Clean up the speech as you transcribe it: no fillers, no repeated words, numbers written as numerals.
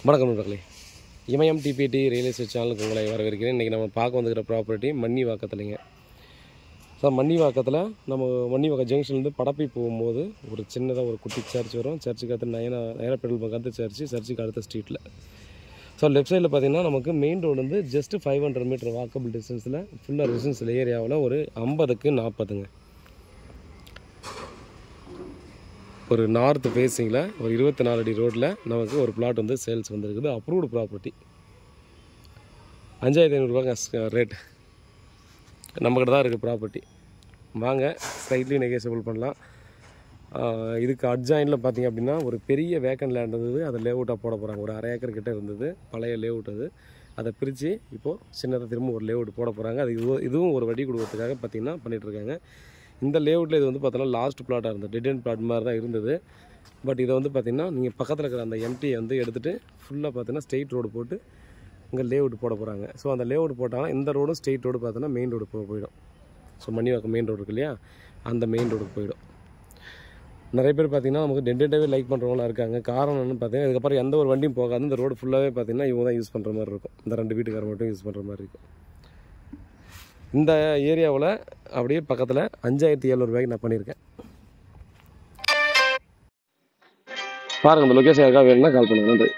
வணக்கம் நண்பர்களே, இமயம் DBT real estate சேனலுக்கு உங்களை வரவேற்கிறேன். இன்றைக்கி நம்ம பார்க்க வந்துக்கிற ப்ராப்பர்ட்டி மன்னிவாக்கத்துலைங்க. ஸோ மன்னிவாக்கத்தில் நம்ம மன்னிவாக்கம் ஜங்ஷன்லேருந்து படப்பை போகும்போது ஒரு சின்னதாக ஒரு குட்டி சர்ச் வரும். சர்ச்சுக்கு அடுத்து நயனா பெட்ரோல் பங்க் அடுத்த சர்ச்சுக்கு அடுத்த ஸ்ட்ரீட்டில். ஸோ லெஃப்ட் சைடில் பார்த்திங்கன்னா நமக்கு மெயின் ரோடு வந்து ஜஸ்ட்டு 500 மீட்டர் வாக்கபிள் டிஸ்டன்ஸில் ஃபுல்லாக ரெசிடென்ஷியல் ஏரியாவில் ஒரு 50க்கு 40ங்க. ஒரு நார்த் ஃபேஸிங்கில் ஒரு 24 அடி ரோட்டில் நமக்கு ஒரு பிளாட் வந்து சேல்ஸ் வந்துருக்குது. Approved property. 5500 ரூபாங்க ரேட். நம்மக்கிட்ட தான் இருக்குது ப்ராப்பர்ட்டி. வாங்க, ஸ்லைட்லி நெகோசியபிள் பண்ணலாம். இதுக்கு அட்ஜாயினில் பார்த்திங்க அப்படின்னா ஒரு பெரிய வேக்கன் லேண்ட் இருந்தது. அதை லேஅவுட்டாக போட போகிறாங்க. ஒரு 1/2 ஏக்கர் கிட்டே இருந்தது, பழைய லேஅவுட். அது அதை பிரித்து இப்போது சின்னதாக திரும்ப ஒரு லேஅவுட் போட போகிறாங்க. அது இதுவும் ஒரு வட்டி கொடுக்கறதுக்காக பார்த்திங்கன்னா பண்ணிகிட்ருக்காங்க. இந்த லேஅவுட்டில் இது வந்து பார்த்தோன்னா லாஸ்ட் பிளாட்டாக இருந்தது, டெட் அண்ட் பிளாட் மாதிரி தான் இருந்தது. பட் இதை வந்து பார்த்திங்கன்னா நீங்கள் பக்கத்தில் இருக்கிற அந்த எம்டியை வந்து எடுத்துகிட்டு ஃபுல்லாக பார்த்தீங்கன்னா ஸ்ட்ரெயிட் ரோடு போட்டு இங்கே லேஅவுட் போட போகிறாங்க. ஸோ அந்த லேஅவுட் போட்டாங்கன்னா இந்த ரோடும் ஸ்ட்ரெயிட் ரோடு பார்த்தோன்னா மெயின் ரோடு போயிடும். ஸோ மன்னிவாக்கம் மெயின் ரோடு இருக்கு இல்லையா, அந்த மெயின் ரோடுக்கு போயிடும். நிறைய பேர் பார்த்திங்கன்னா நமக்கு டென்டேவே லைக் பண்ணுறவங்களாம் இருக்காங்க. காரணம் என்னன்னு பார்த்தீங்கன்னா, இதுக்கப்புறம் எந்த ஒரு வண்டியும் போகாது. இந்த ரோடு ஃபுல்லாகவே பார்த்திங்கன்னா இவங்க தான் யூஸ் பண்ணுற மாதிரி இருக்கும். இந்த 2 வீட்டுக்காரர் மட்டும் யூஸ் பண்ணுற மாதிரி இருக்கும். இந்த ஏரியாவில் அப்படியே பக்கத்தில் 5700 ரூபாய்க்கு நான் பண்ணியிருக்கேன். பாருங்கள், இந்த லொக்கேஷன் யாருக்காக வேணும்னா கால் பண்ணுங்கள். நன்றி.